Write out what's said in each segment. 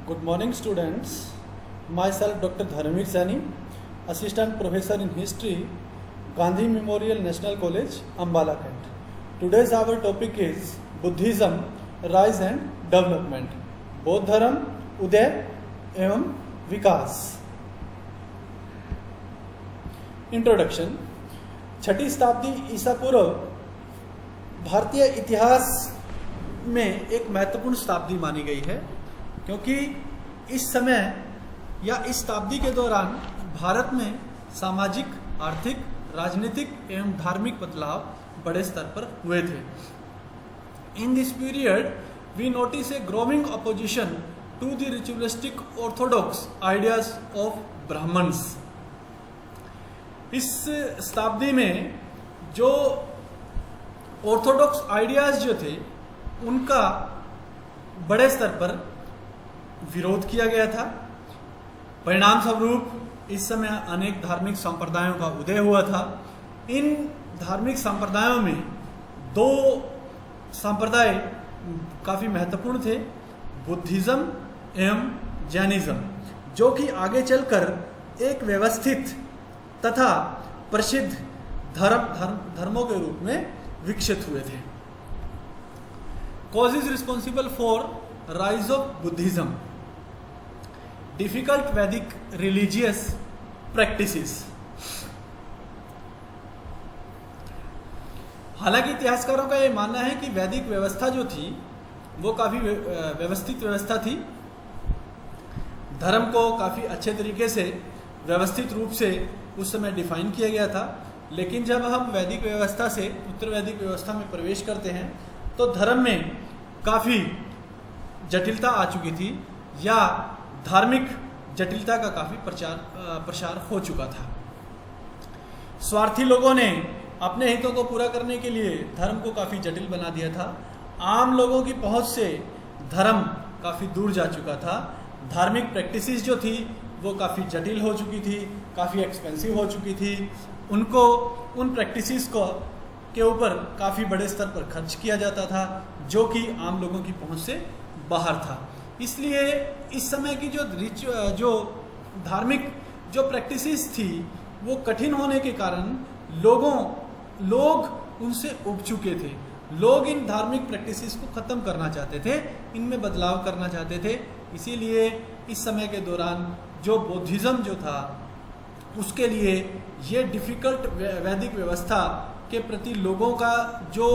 Good morning, students. Myself, Dr. Dharmir Sani, Assistant Professor in History, Gandhi Memorial National College, Ambala Kent. Today's our topic is Buddhism, Rise and Development. बौद्ध धर्म, उदय एवं विकास. Introduction. छठी शताब्दी ईसा पूर्व भारतीय इतिहास में एक महत्वपूर्ण शताब्दी मानी गई है, क्योंकि इस समय या इस शताब्दी के दौरान भारत में सामाजिक, आर्थिक, राजनीतिक एवं धार्मिक बदलाव बड़े स्तर पर हुए थे. In this period we notice a growing opposition to the ritualistic orthodox ideas of Brahmans. इस शताब्दी में जो ऑर्थोडॉक्स आइडियाज जो थे उनका बड़े स्तर पर विरोध किया गया था. परिणाम स्वरूप इस समय अनेक धार्मिक संप्रदायों का उदय हुआ था. इन धार्मिक संप्रदायों में दो संप्रदाय काफी महत्वपूर्ण थे, बुद्धिज्म एवं जैनिज्म, जो कि आगे चलकर एक व्यवस्थित तथा प्रसिद्ध धर्मों के रूप में विकसित हुए थे. Causes responsible for rise of Buddhism. Difficult वैदिक रिलीजियस प्रैक्टिसेस. हालांकि इतिहासकारों का यह मानना है कि वैदिक व्यवस्था जो थी वो काफी व्यवस्थित व्यवस्था थी. धर्म को काफी अच्छे तरीके से व्यवस्थित रूप से उस समय डिफाइन किया गया था. लेकिन जब हम वैदिक व्यवस्था से उत्तर वैदिक व्यवस्था में प्रवेश करते हैं तो धर्म में काफी जटिलता आ चुकी थी, या धार्मिक जटिलता का काफी प्रसार हो चुका था. स्वार्थी लोगों ने अपने हितों को पूरा करने के लिए धर्म को काफी जटिल बना दिया था. आम लोगों की पहुंच से धर्म काफी दूर जा चुका था. धार्मिक प्रैक्टिसेस जो थी वो काफी जटिल हो चुकी थी, काफी एक्सपेंसिव हो चुकी थी. उनको उन प्रैक्टिसेस को के ऊपर काफी बड़े स्तर पर खर्च किया जाता था, जो कि आम लोगों की पहुंच से बाहर था. इसलिए इस समय की जो धार्मिक जो प्रैक्टिसेस थी वो कठिन होने के कारण लोग उनसे उब चुके थे. लोग इन धार्मिक प्रैक्टिसेस को खत्म करना चाहते थे, इनमें बदलाव करना चाहते थे. इसीलिए इस समय के दौरान जो बौद्धिज्म जो था उसके लिए ये डिफिकल्ट वैदिक व्यवस्था के प्रति लोगों का जो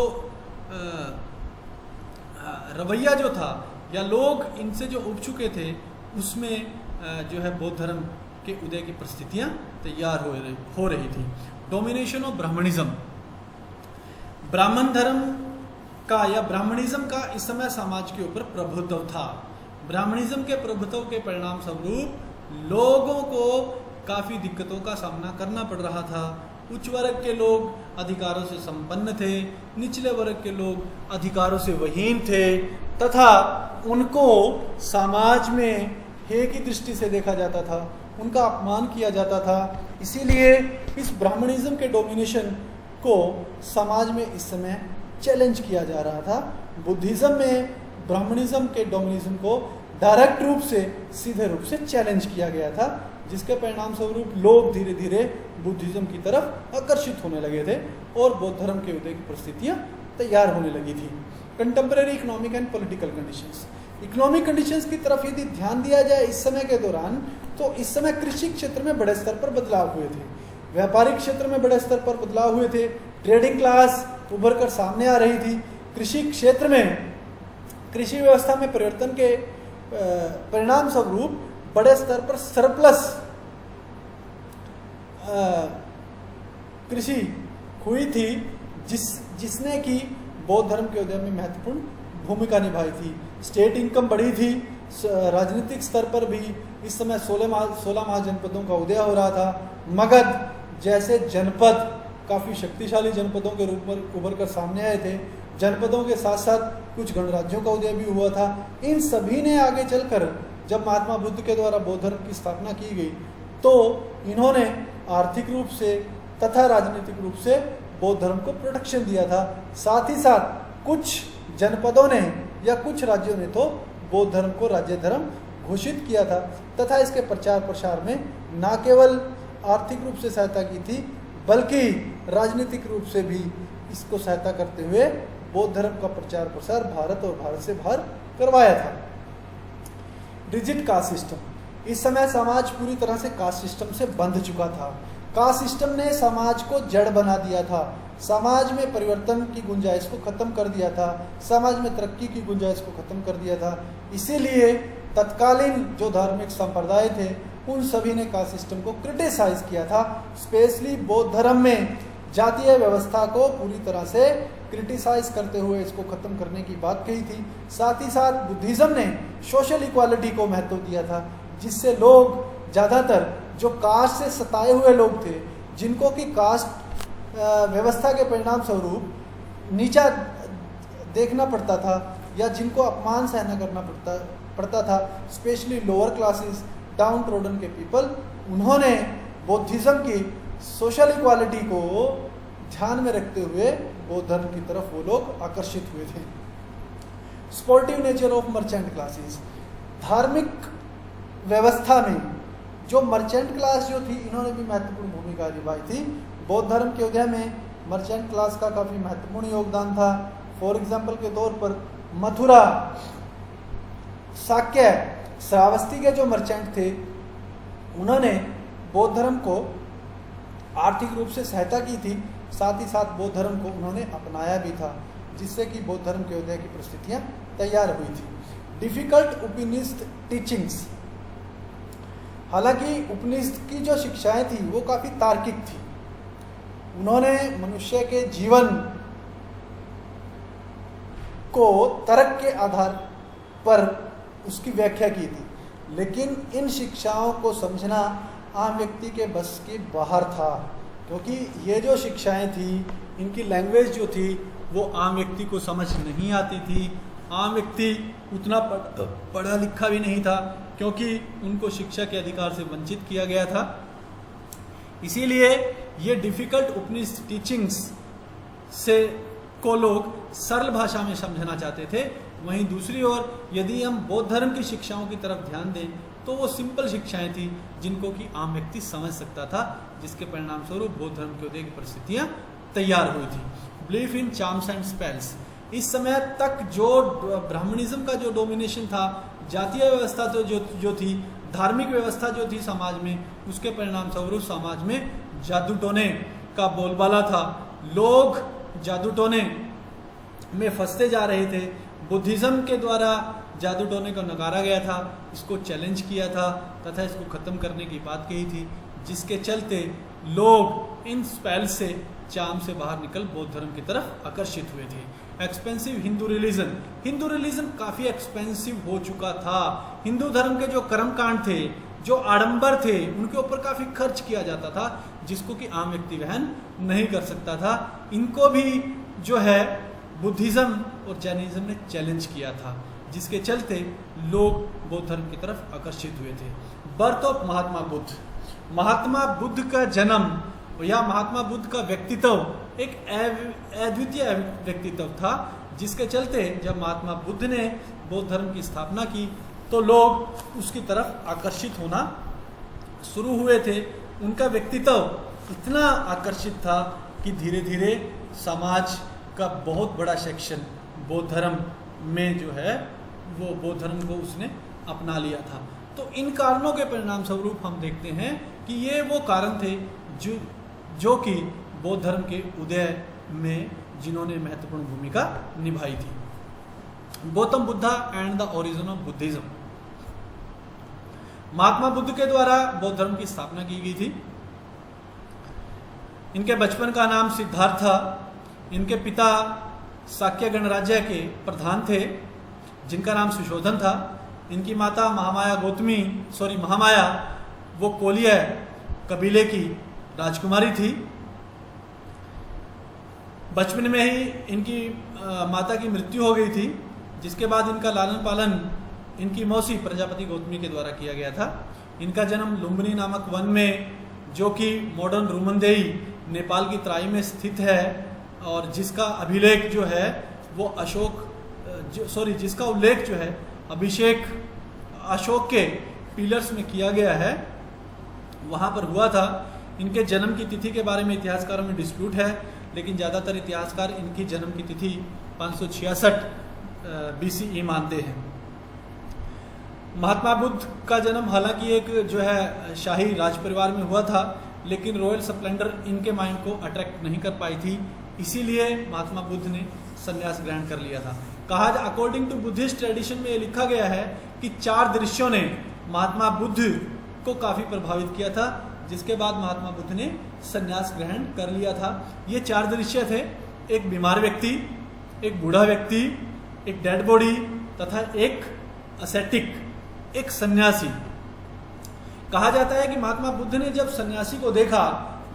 रवैया जो था, या लोग इनसे जो उब चुके थे, उसमें जो है बौद्ध धर्म के उदय की परिस्थितियां तैयार हो रही थी. Domination of Brahmanism. ब्राह्मण धर्म का या ब्राह्मणिज्म का इस समय समाज के ऊपर प्रभुत्व था. ब्राह्मणिज्म के प्रभुत्व के परिणाम स्वरूप लोगों को काफी दिक्कतों का सामना करना पड़ रहा था. उच्च वर्ग के लोग अधिकारों से संपन्न थे, निचले वर्ग के लोग अधिकारों से वहीन थे, तथा उनको समाज में हे की दृष्टि से देखा जाता था, उनका अपमान किया जाता था. इसीलिए इस ब्राह्मणिज्म के डोमिनेशन को समाज में इस समय चैलेंज किया जा रहा था. बुद्धिज्म में ब्राह्मणिज्म के डोमिनेशन को डायरेक्ट रूप से, सीधे रूप से चैलेंज किया गया था, जिसके परिणाम स्वरूप लोग धीरे धीरे बुद्धिज्म की तरफ आकर्षित होने लगे थे और बौद्ध धर्म के उदय की परिस्थितियां तैयार होने लगी थी. Contemporary economic and political conditions. Economic conditions की तरफ यदि ध्यान दिया जाए इस समय के दौरान, तो इस समय कृषि क्षेत्र में बड़े स्तर पर बदलाव हुए थे, व्यापारिक क्षेत्र में बड़े स्तर पर बदलाव हुए थे, ट्रेडिंग क्लास उभर कर सामने आ रही थी. कृषि क्षेत्र में, कृषि व्यवस्था में परिवर्तन के परिणाम स्वरूप बड़े स्तर पर सरप्लस कृषि हुई थी, जिसने कि बौद्ध धर्म के उदय में महत्वपूर्ण भूमिका निभाई थी. स्टेट इनकम बढ़ी थी. राजनीतिक स्तर पर भी इस समय 16 महाजनपदों का उदय हो रहा था. मगध जैसे जनपद काफी शक्तिशाली जनपदों के रूप में उभर कर सामने आए थे. जनपदों के साथ साथ कुछ गणराज्यों का उदय भी हुआ था. इन सभी ने आगे चलकर, जब महात्मा बुद्ध के द्वारा बौद्ध धर्म की स्थापना की गई, तो इन्होंने आर्थिक रूप से तथा राजनीतिक रूप से बौद्ध धर्म को प्रोटेक्शन दिया था. साथ ही साथ कुछ जनपदों ने या कुछ राज्यों ने तो बौद्ध धर्म को राज्य धर्म घोषित किया था तथा इसके प्रचार प्रसार में न केवल आर्थिक रूप से सहायता की थी बल्कि राजनीतिक रूप से भी इसको सहायता करते हुए बौद्ध धर्म का प्रचार प्रसार भारत और भारत से बाहर करवाया था। रिजिड कास्ट सिस्टम, इस समय समाज पूरी तरह से कास्ट सिस्टम से बंध चुका था। कास्ट सिस्टम ने समाज को जड़ बना दिया था, समाज में परिवर्तन की गुंजाइश को खत्म कर दिया था, समाज में तरक्की की गुंजाइश को खत्म कर दिया था। इसीलिए तत्कालीन जो धार्मिक संप्रदाय थे उन सभी ने कास्ट सिस्टम को क्रिटिसाइज किया था। स्पेशली बौद्ध धर्म में जातीय व्यवस्था को पूरी तरह से क्रिटिसाइज करते हुए इसको खत्म करने की बात कही थी। साथ ही साथ बुद्धिज्म ने सोशल इक्वालिटी को महत्व दिया था, जिससे लोग ज़्यादातर जो कास्ट से सताए हुए लोग थे, जिनको कि कास्ट व्यवस्था के परिणाम स्वरूप नीचा देखना पड़ता था या जिनको अपमान सहना करना पड़ता था, specially lower classes, down trodden के पीपल, उन्होंने बौद्धिज्म की सोशल इक्वालिटी को ध्यान में रखते हुए बौद्ध धर्म की तरफ वो लोग आकर्षित हुए थे। Sportive nature of merchant classes, धार्मिक व्यवस्था में जो मर्चेंट क्लास जो थी इन्होंने भी महत्वपूर्ण भूमिका निभाई थी। बौद्ध धर्म के उदय में मर्चेंट क्लास का काफ़ी महत्वपूर्ण योगदान था। फॉर एग्जाम्पल के तौर पर मथुरा, शाक्य, श्रावस्ती के जो मर्चेंट थे उन्होंने बौद्ध धर्म को आर्थिक रूप से सहायता की थी, साथ ही साथ बौद्ध धर्म को उन्होंने अपनाया भी था, जिससे कि बौद्ध धर्म के उदय की परिस्थितियां तैयार हुई थी। डिफिकल्ट उपनिषद टीचिंग्स, हालांकि उपनिषद की जो शिक्षाएं थी वो काफ़ी तार्किक थी। उन्होंने मनुष्य के जीवन को तर्क के आधार पर उसकी व्याख्या की थी, लेकिन इन शिक्षाओं को समझना आम व्यक्ति के बस के बाहर था, क्योंकि ये जो शिक्षाएं थी इनकी लैंग्वेज जो थी वो आम व्यक्ति को समझ नहीं आती थी। आम व्यक्ति उतना पढ़ा लिखा भी नहीं था, क्योंकि उनको शिक्षा के अधिकार से वंचित किया गया था। इसीलिए ये डिफ़िकल्ट उपनिषद टीचिंग्स से को लोग सरल भाषा में समझना चाहते थे। वहीं दूसरी ओर यदि हम बौद्ध धर्म की शिक्षाओं की तरफ ध्यान दें तो वो सिंपल शिक्षाएं थी जिनको कि आम व्यक्ति समझ सकता था, जिसके परिणाम स्वरूप बौद्ध धर्म के उदय की परिस्थितियां तैयार हुई थी। Belief in charms and spells, इस समय तक जो ब्राह्मणिज्म का जो डोमिनेशन था, जातीय व्यवस्था तो जो थी, धार्मिक व्यवस्था जो थी समाज में, उसके परिणाम स्वरूप समाज में जादू टोने का बोलबाला था। लोग जादू टोने में फंसते जा रहे थे। बुद्धिज्म के द्वारा जादू टोने को नकारा गया था, इसको चैलेंज किया था तथा इसको ख़त्म करने की बात कही थी, जिसके चलते लोग इन स्पेल से, चार्म से बाहर निकल बौद्ध धर्म की तरफ आकर्षित हुए थे। Expensive Hindu religion, Hindu religion काफ़ी एक्सपेंसिव हो चुका था। हिंदू धर्म के जो कर्मकांड थे, जो आडंबर थे, उनके ऊपर काफ़ी खर्च किया जाता था, जिसको कि आम व्यक्ति वहन नहीं कर सकता था। इनको भी जो है बुद्धिज्म और जैनिज्म ने चैलेंज किया था, जिसके चलते लोग बौद्ध धर्म की तरफ आकर्षित हुए थे। बर्थ ऑफ महात्मा बुद्ध, महात्मा बुद्ध का जन्म या महात्मा बुद्ध का व्यक्तित्व एक अद्वितीय व्यक्तित्व था, जिसके चलते जब महात्मा बुद्ध ने बौद्ध धर्म की स्थापना की तो लोग उसकी तरफ आकर्षित होना शुरू हुए थे। उनका व्यक्तित्व इतना आकर्षित था कि धीरे धीरे समाज का बहुत बड़ा सेक्शन बौद्ध धर्म में जो है वो बौद्ध धर्म को उसने अपना लिया था। तो इन कारणों के परिणाम स्वरूप हम देखते हैं कि ये वो कारण थे जो कि बौद्ध धर्म के उदय में जिन्होंने महत्वपूर्ण भूमिका निभाई थी। Gautam Buddha and the origin of Buddhism, Mahatma Buddha के द्वारा बौद्ध धर्म की स्थापना की गई थी। इनके बचपन का नाम सिद्धार्थ था। इनके पिता शाक्य गणराज्य के प्रधान थे, जिनका नाम सुशोधन था। इनकी माता महामाया वो कोलिया कबीले की राजकुमारी थी। बचपन में ही इनकी माता की मृत्यु हो गई थी, जिसके बाद इनका लालन पालन इनकी मौसी प्रजापति गौतमी के द्वारा किया गया था। इनका जन्म लुम्बिनी नामक वन में, जो कि मॉडर्न रूमनदेही नेपाल की तराई में स्थित है, और जिसका अभिलेख जो है वो जिसका उल्लेख जो है अशोक के पिलर्स में किया गया है, वहाँ पर हुआ था। इनके जन्म की तिथि के बारे में इतिहासकारों में डिस्प्यूट है, लेकिन ज़्यादातर इतिहासकार इनकी जन्म की तिथि 566 BCE मानते हैं। महात्मा बुद्ध का जन्म हालांकि एक जो है शाही राज परिवार में हुआ था, लेकिन रॉयल स्प्लेंडर इनके माइंड को अट्रैक्ट नहीं कर पाई थी, इसीलिए महात्मा बुद्ध ने संन्यास ग्रहण कर लिया था। कहा अकॉर्डिंग टू बुद्धिस्ट ट्रेडिशन में ये लिखा गया है कि 4 दृश्यों ने महात्मा बुद्ध को काफ़ी प्रभावित किया था, जिसके बाद महात्मा बुद्ध ने संन्यास ग्रहण कर लिया था। ये 4 दृश्य थे, एक बीमार व्यक्ति, एक बूढ़ा व्यक्ति, एक डेड बॉडी तथा एक असेटिक, एक सन्यासी। कहा जाता है कि महात्मा बुद्ध ने जब सन्यासी को देखा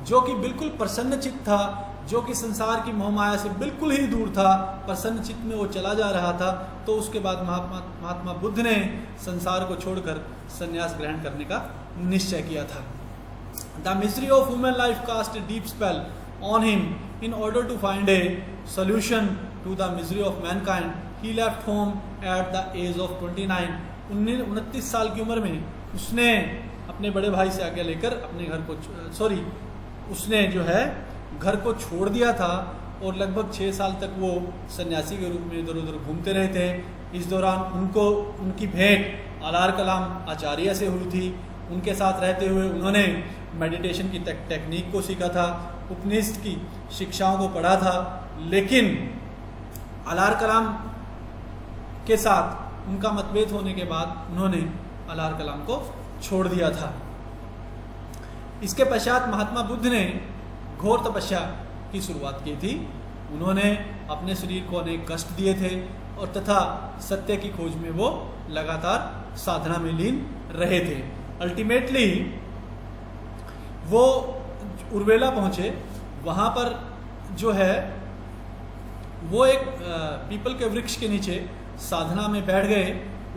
जो कि बिल्कुल प्रसन्नचित्त था, जो कि संसार की मोहमाया से बिल्कुल ही दूर था, प्रसन्नचित्त में वो चला जा रहा था, तो उसके बाद महात्मा बुद्ध ने संसार को छोड़कर संन्यास ग्रहण करने का निश्चय किया था। The misery of human life cast a deep spell on him in order to find a solution to the misery of mankind he left home at the age of 29 साल की उम्र में उसने अपने बड़े भाई से आज्ञा लेकर अपने घर को उसने जो है घर को छोड़ दिया था, और लगभग 6 साल तक वो सन्यासी के रूप में इधर उधर घूमते रहे थे। इस दौरान उनकी भेंट अलार कलाम आचार्य से हुई थी। उनके साथ रहते हुए उन्होंने मेडिटेशन की टेक्निक को सीखा था, उपनिषद की शिक्षाओं को पढ़ा था, लेकिन अलार कलाम के साथ उनका मतभेद होने के बाद उन्होंने अलार कलाम को छोड़ दिया था। इसके पश्चात महात्मा बुद्ध ने घोर तपस्या की शुरुआत की थी। उन्होंने अपने शरीर को अनेक कष्ट दिए थे और तथा सत्य की खोज में वो लगातार साधना में लीन रहे थे। अल्टीमेटली वो उर्वेला पहुंचे। वहाँ पर जो है वो एक पीपल के वृक्ष के नीचे साधना में बैठ गए।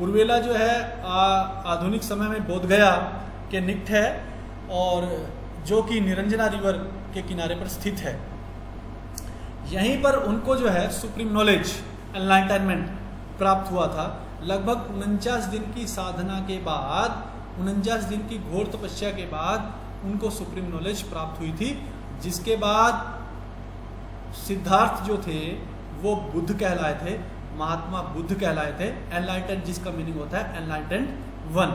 उर्वेला जो है आधुनिक समय में बोधगया के निकट है और जो कि निरंजना रिवर के किनारे पर स्थित है। यहीं पर उनको जो है सुप्रीम नॉलेज एनलाइटनमेंट प्राप्त हुआ था। लगभग 49 दिन की साधना के बाद, 49 दिन की घोर तपस्या के बाद उनको सुप्रीम नॉलेज प्राप्त हुई थी, जिसके बाद सिद्धार्थ जो थे वो बुद्ध कहलाए थे, महात्मा बुद्ध कहलाए थे। एनलाइटेंड जिसका मीनिंग होता है enlightened one.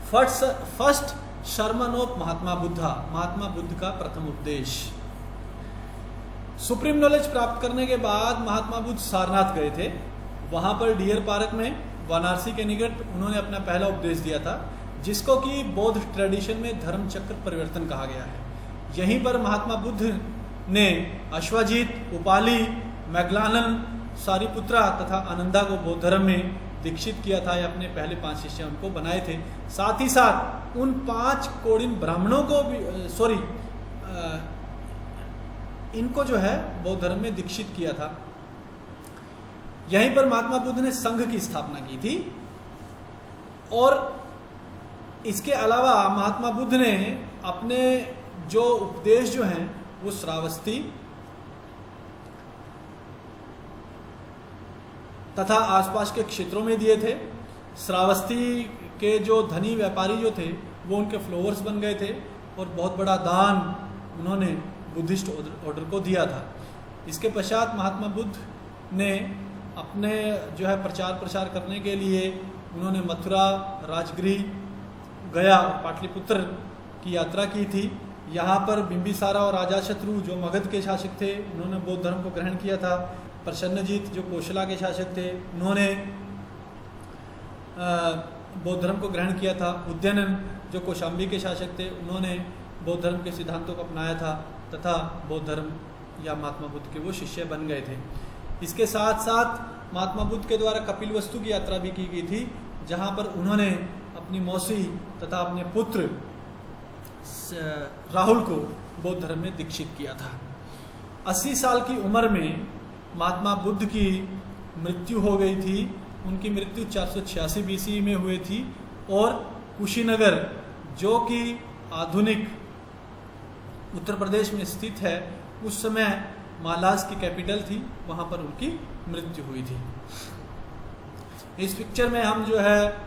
First sermon of Mahatma Buddha, Mahatma Buddha का प्रथम उपदेश। सुप्रीम नॉलेज प्राप्त करने के बाद महात्मा बुद्ध सारनाथ गए थे। वहां पर डियर पार्क में वाराणसी के निकट उन्होंने अपना पहला उपदेश दिया था, जिसको कि बौद्ध ट्रेडिशन में धर्म चक्र परिवर्तन कहा गया है। यहीं पर महात्मा बुद्ध ने अश्वजीत, उपाली, मैगलानन, सारिपुत्रा तथा आनंदा को बौद्ध धर्म में दीक्षित किया था। या अपने पहले 5 शिष्य उनको बनाए थे। साथ ही साथ उन 5 कोडिन ब्राह्मणों को भी इनको जो है बौद्ध धर्म में दीक्षित किया था। यहीं पर महात्मा बुद्ध ने संघ की स्थापना की थी। और इसके अलावा महात्मा बुद्ध ने अपने जो उपदेश जो हैं वो श्रावस्ती तथा आसपास के क्षेत्रों में दिए थे। श्रावस्ती के जो धनी व्यापारी जो थे वो उनके फ्लोवर्स बन गए थे और बहुत बड़ा दान उन्होंने बुद्धिस्ट ऑर्डर को दिया था। इसके पश्चात महात्मा बुद्ध ने अपने जो है प्रचार प्रसार करने के लिए उन्होंने मथुरा, राजगृह, गया, पाटलिपुत्र की यात्रा की थी। यहाँ पर बिंबिसारा और अजातशत्रु जो मगध के शासक थे उन्होंने बौद्ध धर्म को ग्रहण किया था। प्रसन्नजीत जो कोशला के शासक थे उन्होंने बौद्ध धर्म को ग्रहण किया था। उद्यनन जो कौशाम्बी के शासक थे उन्होंने बौद्ध धर्म के सिद्धांतों को अपनाया था तथा बौद्ध धर्म या महात्मा बुद्ध के वो शिष्य बन गए थे। इसके साथ साथ महात्मा बुद्ध के द्वारा कपिलवस्तु की यात्रा भी की गई थी, जहाँ पर उन्होंने अपनी मौसी तथा अपने पुत्र राहुल को बौद्ध धर्म में दीक्षित किया था। 80 साल की उम्र में महात्मा बुद्ध की मृत्यु हो गई थी। उनकी मृत्यु 486 BC में हुई थी और कुशीनगर जो कि आधुनिक उत्तर प्रदेश में स्थित है उस समय मालाज की कैपिटल थी, वहाँ पर उनकी मृत्यु हुई थी। इस पिक्चर में हम जो है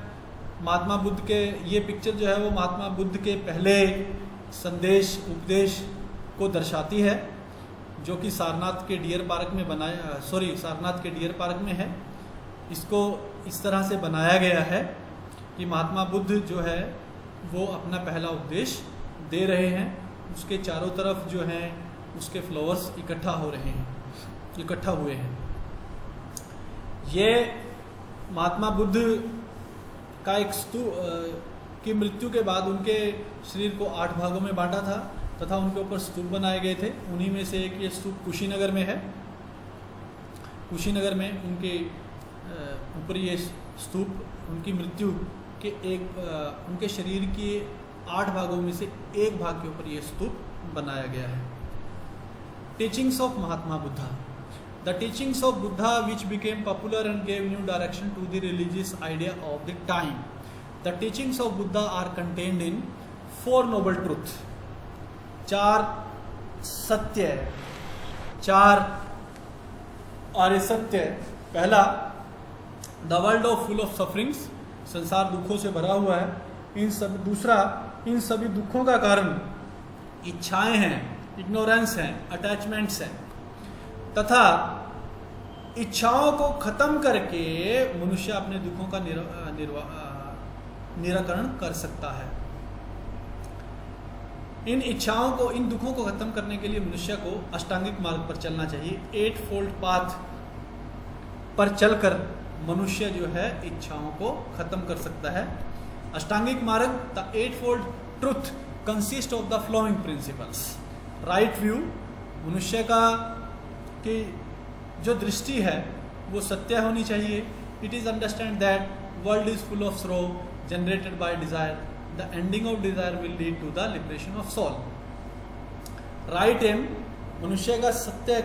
महात्मा बुद्ध के, ये पिक्चर जो है वो महात्मा बुद्ध के पहले संदेश उपदेश को दर्शाती है, जो कि सारनाथ के डियर पार्क में सारनाथ के डियर पार्क में है। इसको इस तरह से बनाया गया है कि महात्मा बुद्ध जो है वो अपना पहला उपदेश दे रहे हैं, उसके चारों तरफ जो हैं उसके फ्लावर्स इकट्ठा हुए हैं। ये महात्मा बुद्ध का एक की मृत्यु के बाद उनके शरीर को 8 भागों में बांटा था तथा उनके ऊपर स्तूप बनाए गए थे। उन्हीं में से एक ये स्तूप कुशीनगर में है। कुशीनगर में उनके ऊपर ये स्तूप उनकी मृत्यु के उनके शरीर के 8 भागों में से एक भाग के ऊपर ये स्तूप बनाया गया है। Teachings of Mahatma Buddha. The teachings of Buddha, which became popular and gave new direction to the religious idea of the time. The teachings of Buddha are contained in 4 noble truths. 4 सत्य, 4 आर्य सत्य। पहला, the world of full of sufferings, संसार दुखों से भरा हुआ है। दूसरा, इन सभी दुखों का कारण इच्छाएं हैं, इग्नोरेंस हैं, अटैचमेंट्स हैं, तथा इच्छाओं को खत्म करके मनुष्य अपने दुखों का निराकरण कर सकता है। इन दुखों को खत्म करने के लिए मनुष्य को अष्टांगिक मार्ग पर चलना चाहिए। 8 फोल्ड पाथ पर चलकर मनुष्य जो है इच्छाओं को खत्म कर सकता है। अष्टांगिक मार्ग, the 8 fold truth consist of the flowing principles. Right view, मनुष्य का कि जो दृष्टि है वो सत्य होनी चाहिए। It is understand that world is full of sorrow generated by desire, the ending of desire will lead to the liberation of soul. Right aim, मनुष्य का सत्य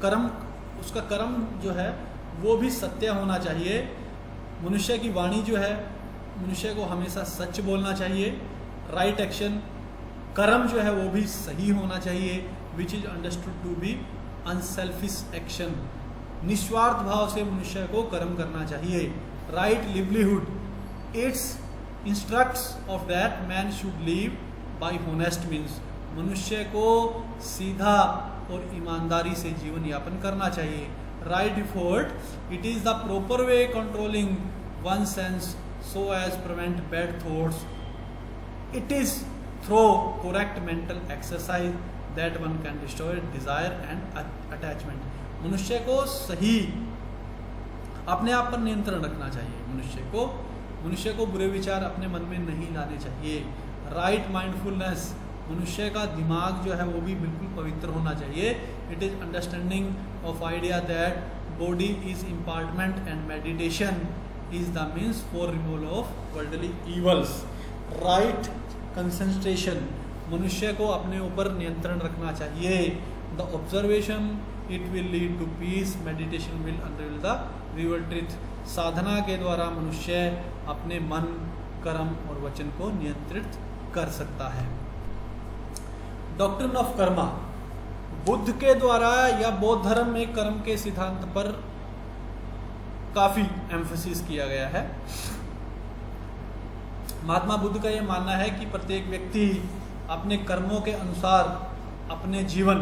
कर्म, उसका कर्म जो है वो भी सत्य होना चाहिए। मनुष्य की वाणी जो है, मनुष्य को हमेशा सच बोलना चाहिए। राइट एक्शन, कर्म जो है वो भी सही होना चाहिए, which is understood to be unselfish action. निस्वार्थ भाव से मनुष्य को कर्म करना चाहिए। Right livelihood, it's instructs of that man should live by honest means. मनुष्य को सीधा और ईमानदारी से जीवन यापन करना चाहिए। Right effort, it is the proper way controlling one sense so as prevent bad thoughts. It is through correct mental exercise that one can destroy desire and attachment. मनुष्य को सही अपने आप पर नियंत्रण रखना चाहिए। मनुष्य को बुरे विचार अपने मन में नहीं लाने चाहिए। राइट माइंडफुलनेस, मनुष्य का दिमाग जो है वो भी बिल्कुल पवित्र होना चाहिए। It is understanding of idea that body is impermanent and meditation is the means for removal of worldly evils. Right concentration, मनुष्य को अपने ऊपर नियंत्रण रखना चाहिए। The observation, it will lead to peace, meditation will unreveal the real truth. साधना के द्वारा मनुष्य अपने मन, कर्म और वचन को नियंत्रित कर सकता है। डॉक्ट्रिन ऑफ कर्मा, बुद्ध के द्वारा या बौद्ध धर्म में कर्म के सिद्धांत पर काफी एम्फेसिस किया गया है। महात्मा बुद्ध का यह मानना है कि प्रत्येक व्यक्ति अपने कर्मों के अनुसार अपने जीवन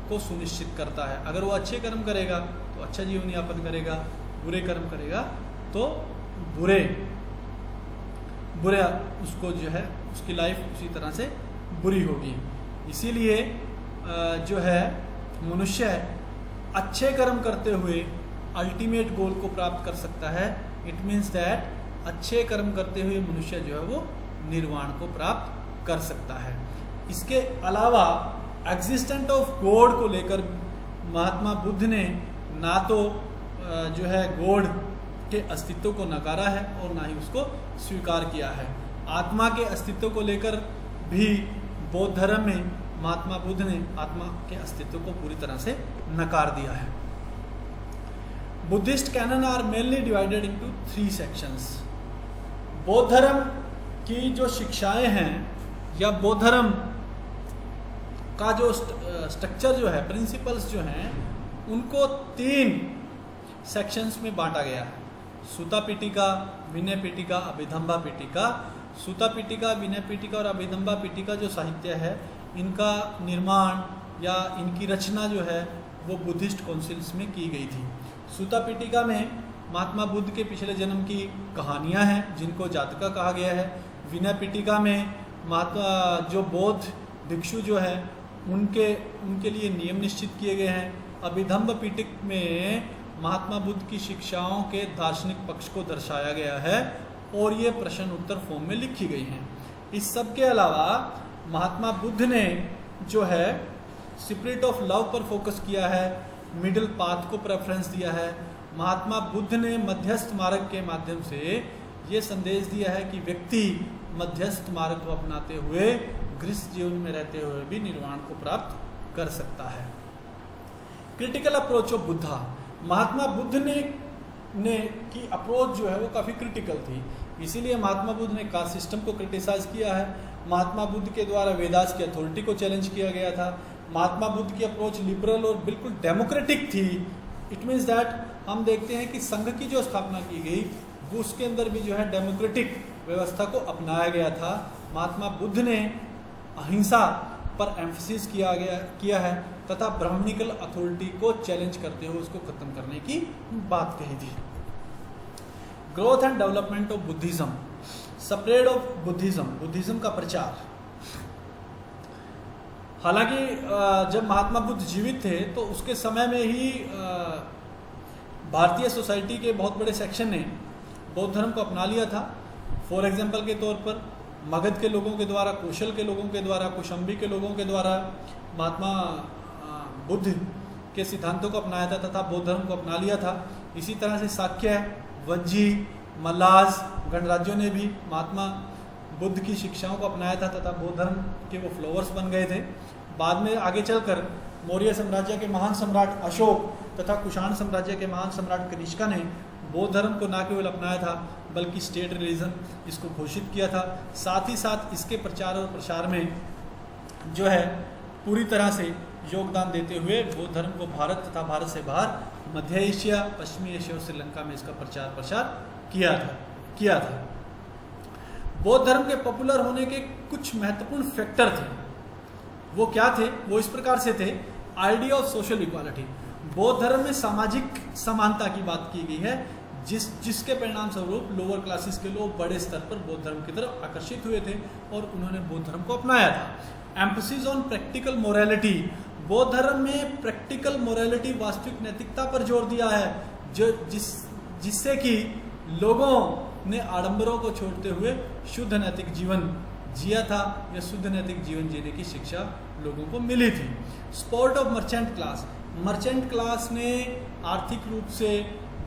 को सुनिश्चित करता है। अगर वो अच्छे कर्म करेगा तो अच्छा जीवन यापन करेगा, बुरे कर्म करेगा तो बुरे उसको जो है उसकी लाइफ उसी तरह से बुरी होगी। इसीलिए जो है मनुष्य अच्छे कर्म करते हुए अल्टीमेट गोल को प्राप्त कर सकता है। इट मीन्स दैट अच्छे कर्म करते हुए मनुष्य जो है वो निर्वाण को प्राप्त कर सकता है। इसके अलावा एग्जिस्टेंट ऑफ गॉड को लेकर महात्मा बुद्ध ने ना तो जो है गॉड के अस्तित्व को नकारा है और ना ही उसको स्वीकार किया है। आत्मा के अस्तित्व को लेकर भी बौद्ध धर्म में महात्मा बुद्ध ने आत्मा के अस्तित्व को पूरी तरह से नकार दिया है। Buddhist cannon are mainly divided into 3 sections. बौद्ध धर्म की जो शिक्षाएं हैं या बौद्ध धर्म का जो स्ट्रक्चर जो है, प्रिंसिपल्स जो हैं, उनको 3 सेक्शंस में बांटा गया है। सूता पीटिका, विनय पीटिका, अभिधम्बा पीटिका। सूता पीटिका, विनय पीटिका और अभिधम्बा पीटिका जो साहित्य है, इनका निर्माण या इनकी रचना जो है वो बुद्धिस्ट काउंसिल्स में की गई थी। सूता पीटिका में महात्मा बुद्ध के पिछले जन्म की कहानियां हैं जिनको जातका कहा गया है। विनय पीटिका में महात्मा जो बौद्ध भिक्षु जो है उनके लिए नियम निश्चित किए गए हैं। अभिधम्ब पीटिक में महात्मा बुद्ध की शिक्षाओं के दार्शनिक पक्ष को दर्शाया गया है और ये प्रश्न उत्तर फॉर्म में लिखी गई हैं। इस सब के अलावा महात्मा बुद्ध ने जो है स्पिरिट ऑफ लव पर फोकस किया है, मिडिल पाथ को प्रेफरेंस दिया है। महात्मा बुद्ध ने मध्यस्थ मार्ग के माध्यम से ये संदेश दिया है कि व्यक्ति मध्यस्थ मार्ग को अपनाते हुए गृहस्थ जीवन में रहते हुए भी निर्वाण को प्राप्त कर सकता है। Critical approach of Buddha, Mahatma Buddha ने की अप्रोच जो है वो काफ़ी क्रिटिकल थी, इसीलिए महात्मा बुद्ध ने कास्ट सिस्टम को क्रिटिसाइज किया है। महात्मा बुद्ध के द्वारा वेदास की अथॉरिटी को चैलेंज किया गया था। महात्मा बुद्ध की अप्रोच लिबरल और बिल्कुल डेमोक्रेटिक थी। इट मीन्स दैट हम देखते हैं कि संघ की जो स्थापना की गई वो उसके अंदर भी जो है डेमोक्रेटिक व्यवस्था को अपनाया गया था। महात्मा बुद्ध ने अहिंसा पर एम्फसिस किया है तथा ब्राह्मणिकल अथॉरिटी को चैलेंज करते हुए उसको खत्म करने की बात कही थी। Growth and development of Buddhism, spread of Buddhism, Buddhism का प्रचार। हालांकि जब महात्मा बुद्ध जीवित थे तो उसके समय में ही भारतीय सोसाइटी के बहुत बड़े सेक्शन ने बौद्ध धर्म को अपना लिया था। फॉर एग्जाम्पल के तौर पर मगध के लोगों के द्वारा, कौशल के लोगों के द्वारा, कौशंबी के लोगों के द्वारा महात्मा बुद्ध के सिद्धांतों को अपनाया था तथा बौद्ध धर्म को अपना लिया था। इसी तरह से शाक्य, वज्जी, मल्लाज गणराज्यों ने भी महात्मा बुद्ध की शिक्षाओं को अपनाया था तथा बौद्ध धर्म के वो फ्लोवर्स बन गए थे। बाद में आगे चलकर मौर्य साम्राज्य के महान सम्राट अशोक तथा कुषाण साम्राज्य के महान सम्राट कनिष्का ने बौद्ध धर्म को न केवल अपनाया था बल्कि स्टेट रिलीजन इसको घोषित किया था। साथ ही साथ इसके प्रचार और प्रसार में जो है पूरी तरह से योगदान देते हुए बौद्ध धर्म को भारत तथा भारत से बाहर मध्य एशिया, पश्चिमी एशिया और श्रीलंका में इसका प्रचार प्रसार किया था। बौद्ध धर्म के पॉपुलर होने के कुछ महत्वपूर्ण फैक्टर थे। वो क्या थे? वो इस प्रकार से थे। आइडिया ऑफ सोशल इक्वालिटी, बौद्ध धर्म में सामाजिक समानता की बात की गई है जिसके परिणाम स्वरूप लोअर क्लासेस के लोग बड़े स्तर पर बौद्ध धर्म की तरफ आकर्षित हुए थे और उन्होंने बौद्ध धर्म को अपनाया था। एम्फसिस ऑन प्रैक्टिकल मोरालिटी, बौद्ध धर्म में प्रैक्टिकल मोरालिटी, वास्तविक नैतिकता पर जोर दिया है जिससे कि लोगों ने आडंबरों को छोड़ते हुए शुद्ध नैतिक जीवन जिया था या शुद्ध नैतिक जीवन जीने की शिक्षा लोगों को मिली थी। Support of merchant class, merchant class ने आर्थिक रूप से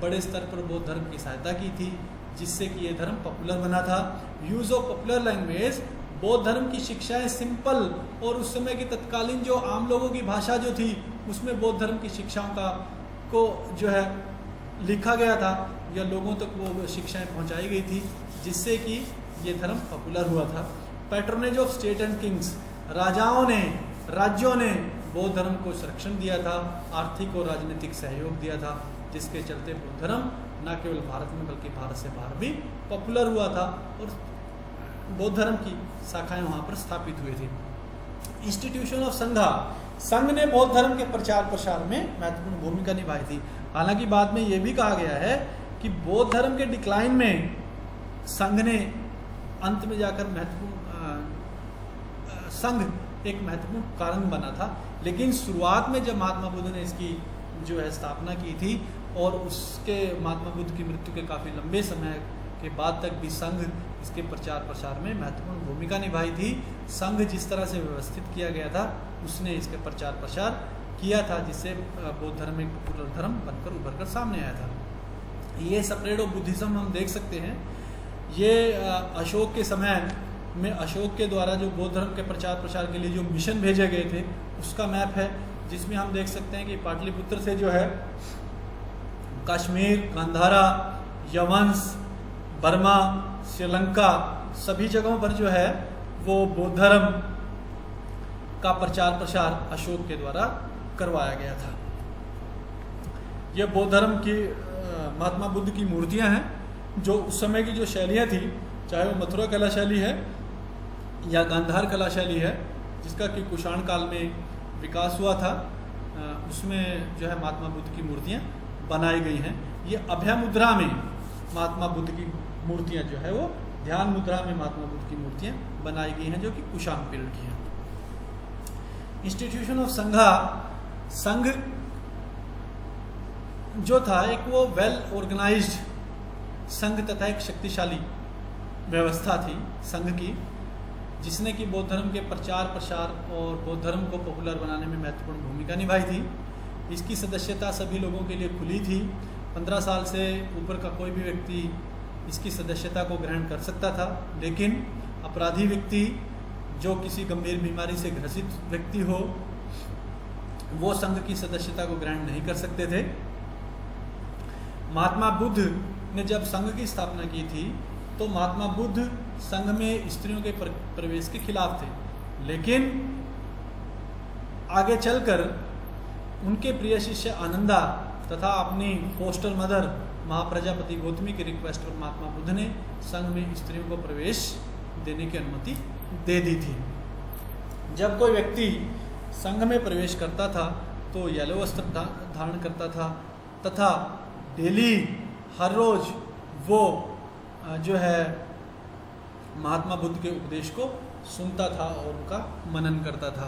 बड़े स्तर पर बौद्ध धर्म की सहायता की थी जिससे कि यह धर्म पॉपुलर बना था। यूज ऑफ पॉपुलर लैंग्वेज, बौद्ध धर्म की शिक्षाएं सिंपल और उस समय की तत्कालीन जो आम लोगों की भाषा जो थी उसमें बौद्ध धर्म की शिक्षाओं को जो है लिखा गया था या लोगों तक वो शिक्षाएं पहुंचाई गई थी जिससे कि ये धर्म पॉपुलर हुआ था। Patronage of state and Kings, राज्यों ने बौद्ध धर्म को संरक्षण दिया था, आर्थिक और राजनीतिक सहयोग दिया था जिसके चलते बौद्ध धर्म न केवल भारत में बल्कि भारत से बाहर भी पॉपुलर हुआ था और बौद्ध धर्म की शाखाएं वहाँ पर स्थापित हुई थी। इंस्टीट्यूशन ऑफ संघा, संघ ने बौद्ध धर्म के प्रचार प्रसार में महत्वपूर्ण भूमिका निभाई थी। हालांकि बाद में ये भी कहा गया है कि बौद्ध धर्म के डिक्लाइन में संघ ने अंत में जाकर संघ एक महत्वपूर्ण कारण बना था, लेकिन शुरुआत में जब महात्मा बुद्ध ने इसकी जो है स्थापना की थी और उसके महात्मा बुद्ध की मृत्यु के काफ़ी लंबे समय के बाद तक भी संघ इसके प्रचार प्रसार में महत्वपूर्ण भूमिका निभाई थी। संघ जिस तरह से व्यवस्थित किया गया था उसने इसके प्रचार प्रसार किया था जिससे बौद्ध धर्म एक पॉपुलर धर्म बनकर उभर कर सामने आया था। ये स्प्रेड ऑफ बुद्धिज्म हम देख सकते हैं। ये अशोक के समय में अशोक के द्वारा जो बौद्ध धर्म के प्रचार प्रसार के लिए जो मिशन भेजे गए थे उसका मैप है जिसमें हम देख सकते हैं कि पाटलिपुत्र से जो है कश्मीर, गांधारा, यवंश, बर्मा, श्रीलंका सभी जगहों पर जो है वो बौद्ध धर्म का प्रचार प्रसार अशोक के द्वारा करवाया गया था। ये बौद्ध धर्म की महात्मा बुद्ध की मूर्तियां हैं जो उस समय की जो शैलियां थी, चाहे वो मथुरा कला शैली है या गांधार कला शैली है, जिसका कि कुषाण काल में विकास हुआ था, उसमें जो है महात्मा बुद्ध की मूर्तियां बनाई गई हैं। ये अभय मुद्रा में महात्मा बुद्ध की मूर्तियां जो है वो ध्यान मुद्रा में महात्मा बुद्ध की मूर्तियां बनाई गई हैं, जो कि कुषाण पीरियड की हैं। इंस्टीट्यूशन ऑफ संघा, संघ जो था एक वो वेल ऑर्गेनाइज्ड संघ तथा एक शक्तिशाली व्यवस्था थी संघ की, जिसने कि बौद्ध धर्म के प्रचार प्रसार और बौद्ध धर्म को पॉपुलर बनाने में महत्वपूर्ण भूमिका निभाई थी। इसकी सदस्यता सभी लोगों के लिए खुली थी। 15 साल से ऊपर का कोई भी व्यक्ति इसकी सदस्यता को ग्रहण कर सकता था, लेकिन अपराधी व्यक्ति जो किसी गंभीर बीमारी से ग्रसित व्यक्ति हो, वो संघ की सदस्यता को ग्रहण नहीं कर सकते थे। महात्मा बुद्ध ने जब संघ की स्थापना की थी तो महात्मा बुद्ध संघ में स्त्रियों के प्रवेश के खिलाफ थे, लेकिन आगे चलकर उनके प्रिय शिष्य आनंदा तथा अपनी फोस्टर मदर महाप्रजापति गौतमी की रिक्वेस्ट पर महात्मा बुद्ध ने संघ में स्त्रियों को प्रवेश देने की अनुमति दे दी थी। जब कोई व्यक्ति संघ में प्रवेश करता था तो येलो वस्त्र धारण करता था तथा डेली हर रोज वो जो है महात्मा बुद्ध के उपदेश को सुनता था और उनका मनन करता था।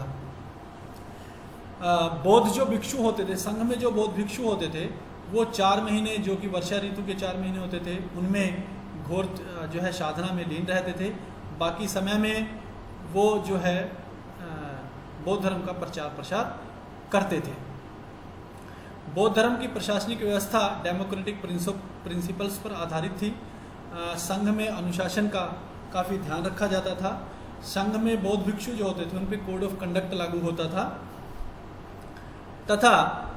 बौद्ध जो भिक्षु होते थे, संघ में जो बौद्ध भिक्षु होते थे, वो 4 महीने जो कि वर्षा ऋतु के 4 महीने होते थे, उनमें घोर जो है साधना में लीन रहते थे। बाकी समय में वो जो है बौद्ध धर्म का प्रचार प्रसार करते थे। बौद्ध धर्म की प्रशासनिक व्यवस्था डेमोक्रेटिक प्रिंसिपल्स पर आधारित थी। संघ में अनुशासन का काफ़ी ध्यान रखा जाता था। संघ में बौद्ध भिक्षु जो होते थे उन पर कोड ऑफ कंडक्ट लागू होता था तथा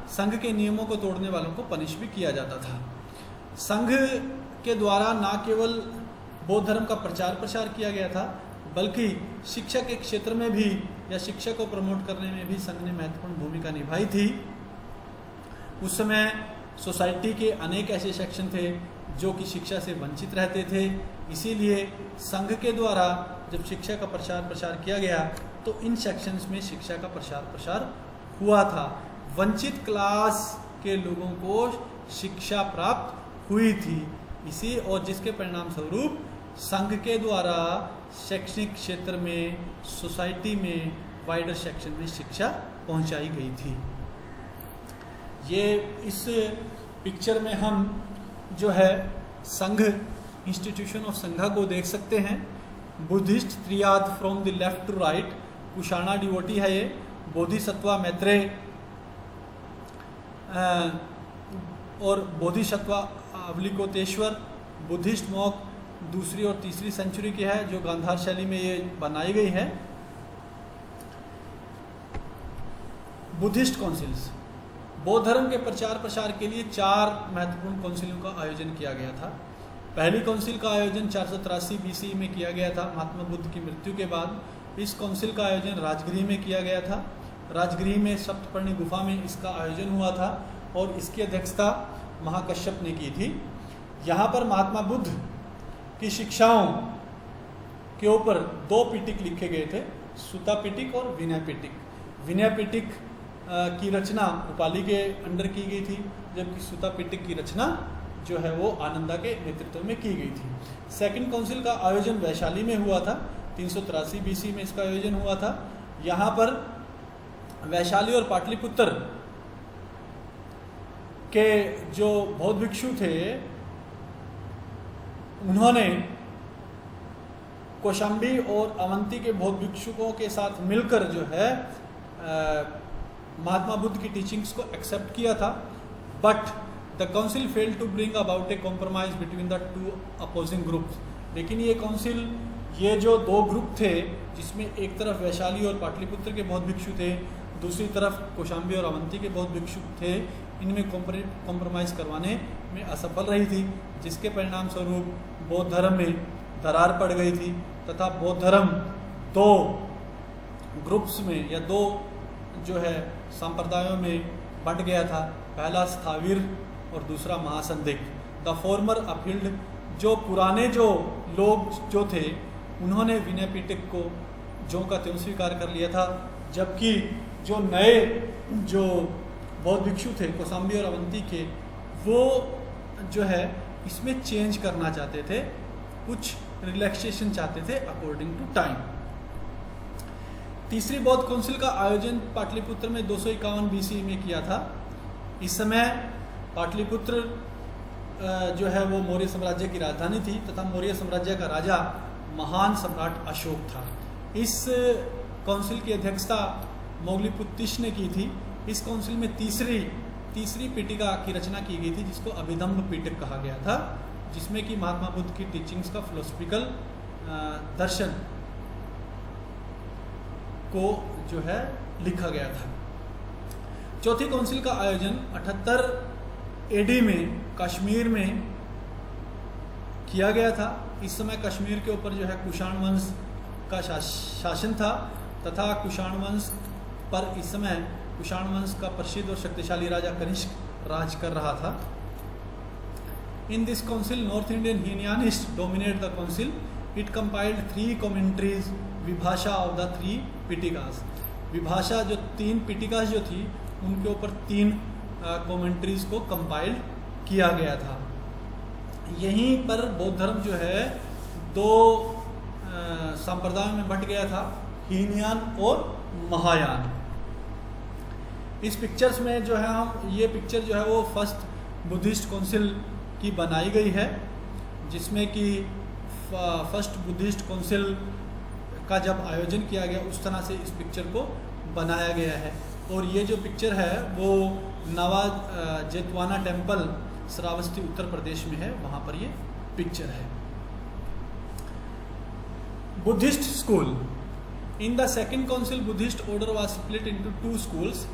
संघ के नियमों को तोड़ने वालों को पनिश भी किया जाता था। संघ के द्वारा न केवल बौद्ध धर्म का प्रचार प्रसार किया गया था, बल्कि शिक्षा के क्षेत्र में भी या शिक्षा को प्रमोट करने में भी संघ ने महत्वपूर्ण भूमिका निभाई थी। उस समय सोसाइटी के अनेक ऐसे सेक्शन थे जो कि शिक्षा से वंचित रहते थे, इसीलिए संघ के द्वारा जब शिक्षा का प्रचार प्रसार किया गया तो इन सेक्शंस में शिक्षा का प्रचार प्रसार हुआ था। वंचित क्लास के लोगों को शिक्षा प्राप्त हुई थी, इसी और जिसके परिणाम स्वरूप संघ के द्वारा शैक्षणिक क्षेत्र में, सोसाइटी में, वाइडर सेक्शन में शिक्षा पहुंचाई गई थी। ये इस पिक्चर में हम जो है संघ, इंस्टीट्यूशन ऑफ संघा को देख सकते हैं। Buddhist triad from the left to right, Kushana devotee है ये, बोधिसत्वा मैत्रेय और बोधिसत्वा अवलिकोतेश्वर, बुद्धिस्ट मॉक 2री और 3री सेंचुरी की है, जो गांधार शैली में ये बनाई गई है। बुद्धिस्ट काउंसिल्स, बौद्ध धर्म के प्रचार प्रसार के लिए 4 महत्वपूर्ण काउंसिलों का आयोजन किया गया था। पहली काउंसिल का आयोजन 483 BC में किया गया था, महात्मा बुद्ध की मृत्यु के बाद। इस काउंसिल का आयोजन राजगृह में किया गया था। राजगृह में सप्तपर्णी गुफा में इसका आयोजन हुआ था और इसकी अध्यक्षता महाकश्यप ने की थी। यहाँ पर महात्मा बुद्ध की शिक्षाओं के ऊपर 2 पिटक लिखे गए थे, सुता पिटक और विनय पिटक। विनय पिटक की रचना उपाली के अंडर की गई थी, जबकि सुता पिटक की रचना जो है वो आनंदा के नेतृत्व में की गई थी। सेकंड काउंसिल का आयोजन वैशाली में हुआ था, 383 BC में इसका आयोजन हुआ था। यहाँ पर वैशाली और पाटलिपुत्र के जो बौद्ध भिक्षु थे, उन्होंने कौशाम्बी और अवंती के बौद्ध भिक्षुकों के साथ मिलकर जो है महात्मा बुद्ध की टीचिंग्स को एक्सेप्ट किया था। But the council failed to bring about a compromise between the 2 opposing groups. लेकिन ये काउंसिल, ये जो 2 ग्रुप थे, जिसमें एक तरफ वैशाली और पाटलिपुत्र के बौद्ध भिक्षु थे, दूसरी तरफ कौशाम्बी और अवंती के बौद्ध भिक्षु थे, इनमें कॉम्प्रोमाइज़ करवाने में असफल रही थी, जिसके परिणाम स्वरूप बौद्ध धर्म में दरार पड़ गई थी तथा बौद्ध धर्म 2 ग्रुप्स में या 2 जो है संप्रदायों में बंट गया था। पहला स्थाविर और दूसरा महासंदिग्ध। द फॉर्मर अपील्ड, जो पुराने जो लोग जो थे उन्होंने विनय पिटक को ज्यों का त्यों स्वीकार कर लिया था, जबकि जो नए जो बौद्ध भिक्षु थे कौशाम्बी और अवंती के, वो जो है इसमें चेंज करना चाहते थे, कुछ रिलैक्सेशन चाहते थे अकॉर्डिंग टू टाइम। तीसरी बौद्ध काउंसिल का आयोजन पाटलिपुत्र में 251 BC में किया था। इस समय पाटलिपुत्र जो है वो मौर्य साम्राज्य की राजधानी थी तथा मौर्य साम्राज्य का राजा महान सम्राट अशोक था। इस काउंसिल की अध्यक्षता मोगलीपुत्तिश ने की थी। इस काउंसिल में तीसरी पिटिका की रचना की गई थी, जिसको अभिधम्म पिटक कहा गया था, जिसमें कि महात्मा बुद्ध की टीचिंग्स का फिलोसफिकल दर्शन को जो है लिखा गया था। चौथी काउंसिल का आयोजन 78 AD में कश्मीर में किया गया था। इस समय कश्मीर के ऊपर जो है कुषाण वंश का शासन था तथा कुषाण वंश पर इस समय कुषाण वंश का प्रसिद्ध और शक्तिशाली राजा कनिष्क राज कर रहा था। In this council North Indian Hinayanist dominate the council. It compiled 3 commentaries Vibhasha of the 3 Pitakas. Vibhasha जो 3 पिटिकास जो थी उनके ऊपर 3 कमेंट्रीज को कंपाइल किया गया था। यहीं पर बौद्ध धर्म जो है 2 संप्रदायों में बंट गया था, हीनयान और महायान। इस पिक्चर्स में जो है हम ये पिक्चर जो है वो फर्स्ट बुद्धिस्ट काउंसिल की बनाई गई है, जिसमें कि फर्स्ट बुद्धिस्ट काउंसिल का जब आयोजन किया गया उस तरह से इस पिक्चर को बनाया गया है। और ये जो पिक्चर है वो नवा जेतवाना टेम्पल श्रावस्ती उत्तर प्रदेश में है, वहाँ पर ये पिक्चर है। Buddhist school. In the second council Buddhist order was split into 2 schools.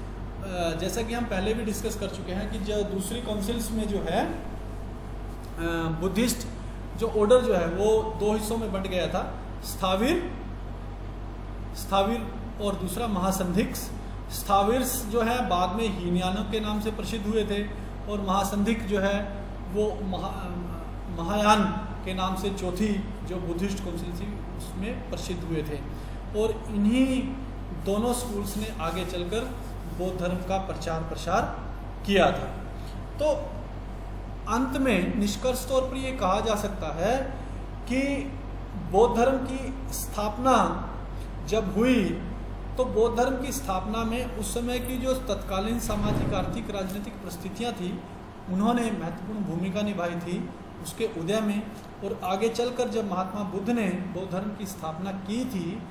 जैसा कि हम पहले भी डिस्कस कर चुके हैं कि जो दूसरी काउंसिल्स में जो है बुद्धिस्ट जो ऑर्डर जो है वो 2 हिस्सों में बंट गया था, स्थाविर और दूसरा महासंधिक्स। स्थाविर्स जो है बाद में हीनयानों के नाम से प्रसिद्ध हुए थे और महासंधिक जो है वो महायान के नाम से चौथी जो बुद्धिस्ट काउंसिल थी उसमें प्रसिद्ध हुए थे। और इन्हीं दोनों स्कूल्स ने आगे चलकर बौद्ध धर्म का प्रचार प्रसार किया था। तो अंत में निष्कर्ष तौर पर ये कहा जा सकता है कि बौद्ध धर्म की स्थापना जब हुई तो बौद्ध धर्म की स्थापना में उस समय की जो तत्कालीन सामाजिक आर्थिक राजनीतिक परिस्थितियाँ थी उन्होंने महत्वपूर्ण भूमिका निभाई थी उसके उदय में। और आगे चलकर जब महात्मा बुद्ध ने बौद्ध धर्म की स्थापना की थी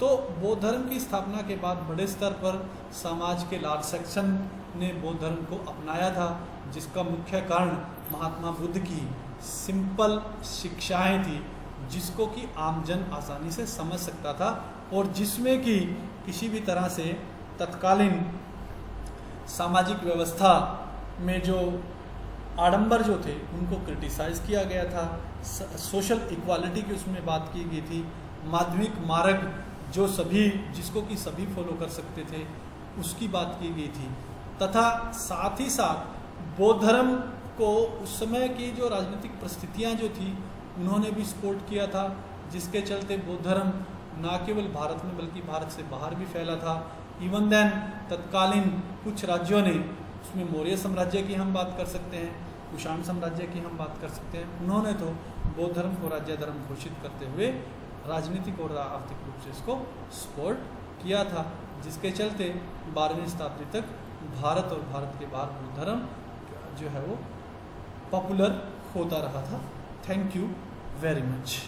तो बौद्ध धर्म की स्थापना के बाद बड़े स्तर पर समाज के लार्ज सेक्शन ने बौद्ध धर्म को अपनाया था, जिसका मुख्य कारण महात्मा बुद्ध की सिंपल शिक्षाएं थी, जिसको कि आमजन आसानी से समझ सकता था और जिसमें कि किसी भी तरह से तत्कालीन सामाजिक व्यवस्था में जो आडंबर जो थे उनको क्रिटिसाइज किया गया था। सोशल इक्वालिटी की उसमें बात की गई थी। माध्यमिक मार्ग जो सभी जिसको कि सभी फॉलो कर सकते थे उसकी बात की गई थी तथा साथ ही साथ बौद्ध धर्म को उस समय की जो राजनीतिक परिस्थितियां जो थी उन्होंने भी सपोर्ट किया था, जिसके चलते बौद्ध धर्म न केवल भारत में बल्कि भारत से बाहर भी फैला था। इवन देन तत्कालीन कुछ राज्यों ने, उसमें मौर्य साम्राज्य की हम बात कर सकते हैं, कुषाण साम्राज्य की हम बात कर सकते हैं, उन्होंने तो बौद्ध धर्म को राज्य धर्म घोषित करते हुए राजनीतिक और आर्थिक रूप से इसको सपोर्ट किया था, जिसके चलते 12वीं शताब्दी तक भारत और भारत के बाहर बौद्ध धर्म जो है वो पॉपुलर होता रहा था। Thank you very much.